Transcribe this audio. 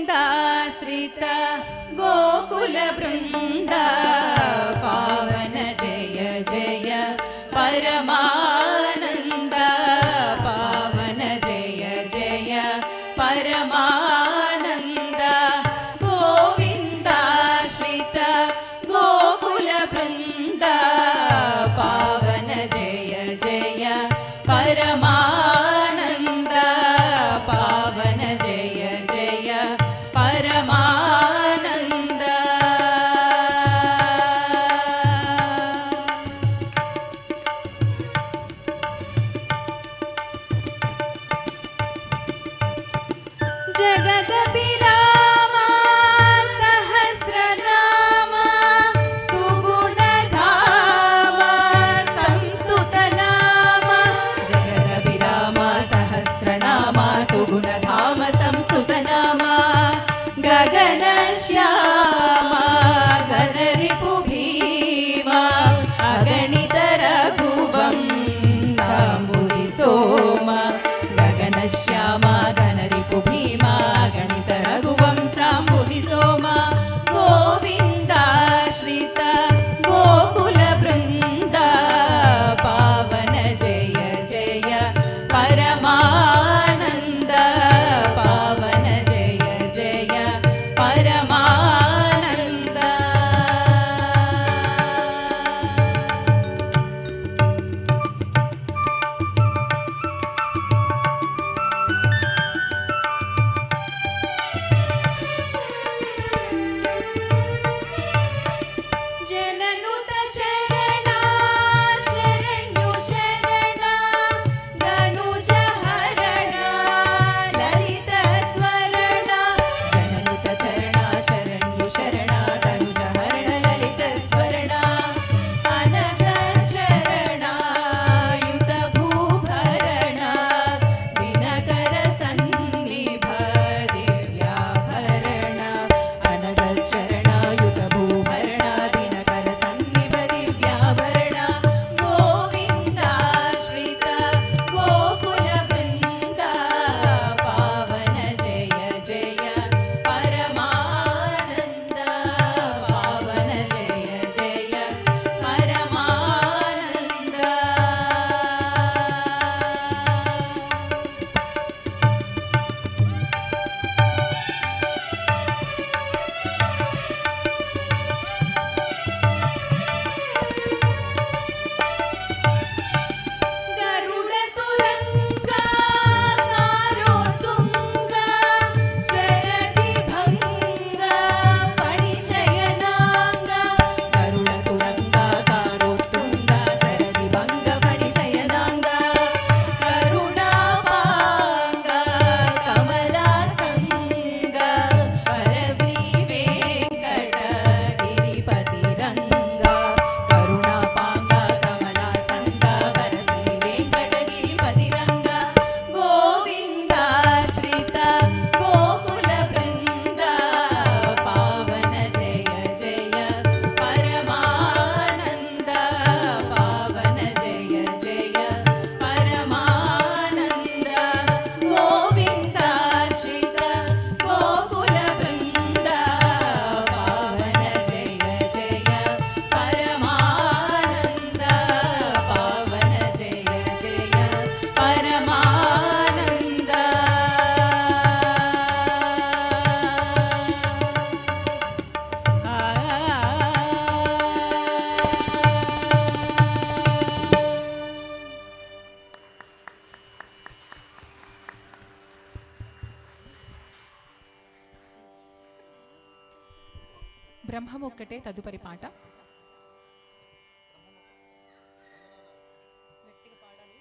गोविन्दाश्रित गोकुलवृन्द पावन जय जय परमानन्द पावन जय जय परमानन्द गोविन्दाश्रित गोकुलवृन्द पावन जय जय परमानन्द पावन जय जय परमानन्द जगदभिराम सहस्रनाम सुगुणधाम संस्तुतनाम जगदभिराम सहस्रनाम सुगुणधाम संस्तुतनाम गगनश्याम गणरिपुभीमा अगणित रघुवं साम्बुधि सोम गगनश्याम गणरिपुभीमा गणित रघुवं साम्बुधि सोम गोविन्दाश्रित गोकुलवृन्द पावन जय जय परमानन्द पावन जय जय परमानन्द जननुत चरण शरण्यो शरण धनुज हरण ललित स्वरण जननुत चरण शरण्यो शरण धनुज हरण ललित स्वरण अनघ चरण युत भूभरण दिनकर सन्निभ दिव्याभरण अनघ चरण युत भूभरण दिनकर सन्निभ दिव्याभरण गोविन्दाश्रित गोकुलवृन्द पावन जय जय परमानन्द पावन जय जय परमानन्द गरुडतुरङ्ग कारोत्तुङ्ग शरदिभङ्ग फणिशयनाङ्ग गरुडतुरङ्ग कारोत्तुङ्ग शरदिभङ्ग फणिशयनाङ्ग करुणापाङ्ग कमलासङ्ग वरश्रीवेङ्कटगिरिपतिरङ्ग करुणापाङ्ग कमलासङ्ग वरश्रीवेङ्कटगिरिपतिरङ्ग गोविन्दाश्रित गोकुलवृन्द पावन जय जय परमानन्द पावन जय जय परमानन्द गोविन्दाश्रित गोकुलवृन्द पावन जय जय परमानन्द पावन जय जय परमानन्द బ్రహ్మమొక్కటే తదుపరి పాట. గట్టిగా పాడాలి.